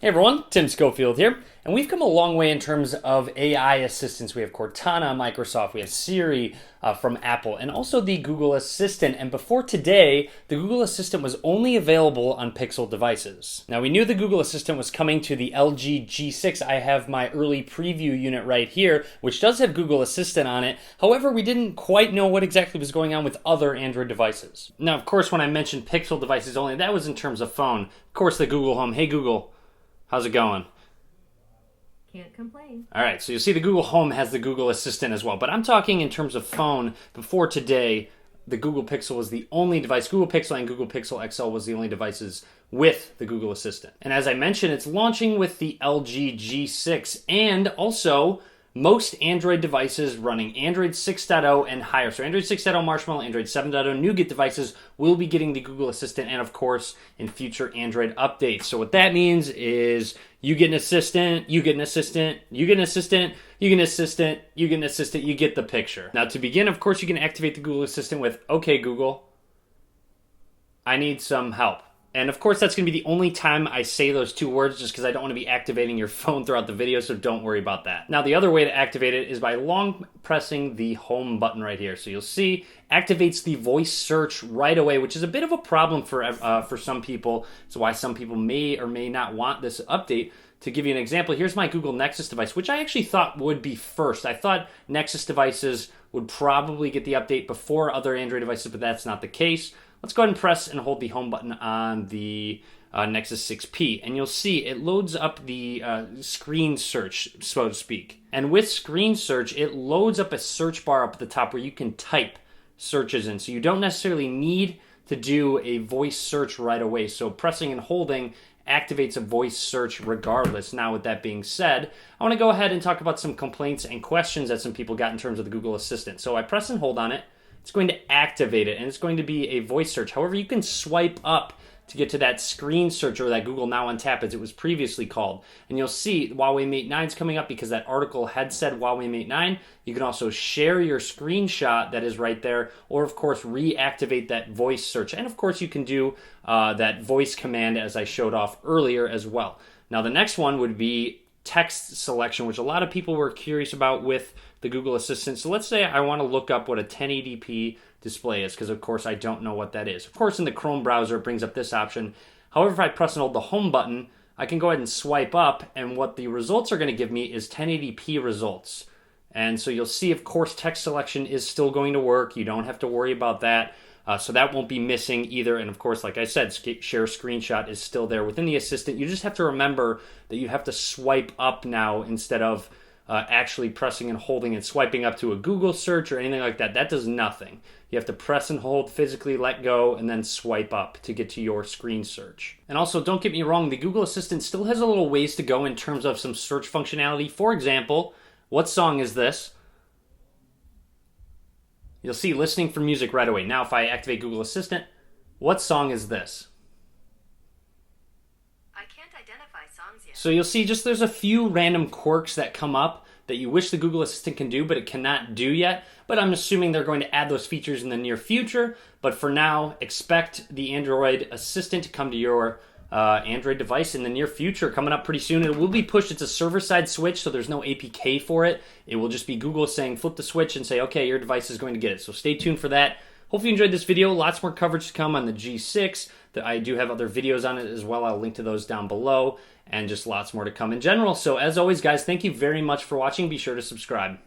Hey everyone, Tim Schofield here, and we've come a long way in terms of AI assistants. We have Cortana, Microsoft, we have Siri from Apple, and also the Google Assistant. And before today, the Google Assistant was only available on Pixel devices. Now, we knew the Google Assistant was coming to the LG G6. I have my early preview unit right here, which does have Google Assistant on it. However, we didn't quite know what exactly was going on with other Android devices. Now, of course, when I mentioned Pixel devices only, that was in terms of phone. Of course, the Google Home. Hey, Google. How's it going? Can't complain. All right, so you'll see the Google Home has the Google Assistant as well. But I'm talking in terms of phone. Before today, the Google Pixel was the only device. Google Pixel and Google Pixel XL was the only devices with the Google Assistant. And as I mentioned, it's launching with the LG G6 and also most Android devices running Android 6.0 and higher. So Android 6.0 Marshmallow, Android 7.0 Nougat devices will be getting the Google Assistant and, of course, in future Android updates. So what that means is you get an assistant, you get an assistant, you get an assistant, you get an assistant, you get an assistant, you get the picture. Now to begin, of course, you can activate the Google Assistant with, okay, Google, I need some help. And of course, that's going to be the only time I say those two words just because I don't want to be activating your phone throughout the video, so don't worry about that. Now, the other way to activate it is by long pressing the home button right here. So you'll see activates the voice search right away, which is a bit of a problem for some people. It's why some people may or may not want this update. To give you an example, here's my Google Nexus device, which I actually thought would be first. I thought Nexus devices would probably get the update before other Android devices, but that's not the case. Let's go ahead and press and hold the home button on the Nexus 6P, and you'll see it loads up the screen search, so to speak. And with screen search, it loads up a search bar up at the top where you can type searches in. So you don't necessarily need to do a voice search right away. So pressing and holding activates a voice search regardless. Now, with that being said, I want to go ahead and talk about some complaints and questions that some people got in terms of the Google Assistant. So I press and hold on it. It's going to activate it, and it's going to be a voice search. However, you can swipe up to get to that screen search, or that Google Now on Tap as it was previously called. And you'll see Huawei Mate 9 is coming up because that article had said Huawei Mate 9. You can also share your screenshot that is right there, or of course reactivate that voice search. And of course you can do that voice command as I showed off earlier as well. Now the next one would be text selection, which a lot of people were curious about with the Google Assistant. So let's say I want to look up what a 1080p display is, because of course I don't know what that is. Of course in the Chrome browser it brings up this option. However, if I press and hold the home button, I can go ahead and swipe up, and what the results are going to give me is 1080p results. And so you'll see, of course, text selection is still going to work. You don't have to worry about that. So that won't be missing either. And of course, like I said, share screenshot is still there within the assistant. You just have to remember that you have to swipe up now instead of actually pressing and holding and swiping up to a Google search or anything like that. That does nothing. You have to press and hold, physically let go, and then swipe up to get to your screen search. And also, don't get me wrong, the Google Assistant still has a little ways to go in terms of some search functionality. For example, what song is this? You'll see listening for music right away. Now, if I activate Google Assistant, what song is this? I can't identify songs yet. So you'll see just there's a few random quirks that come up that you wish the Google Assistant can do, but it cannot do yet. But I'm assuming they're going to add those features in the near future. But for now, expect the Android Assistant to come to your Android device in the near future, coming up pretty soon. It will be pushed. It's a server-side switch, so there's no APK for it. It will just be Google saying flip the switch and say, okay, your device is going to get it. So stay tuned for that. Hopefully you enjoyed this video. Lots more coverage to come on the G6. I do have other videos on it as well. I'll link to those down below, and just lots more to come in general. So as always, guys, thank you very much for watching. Be sure to subscribe.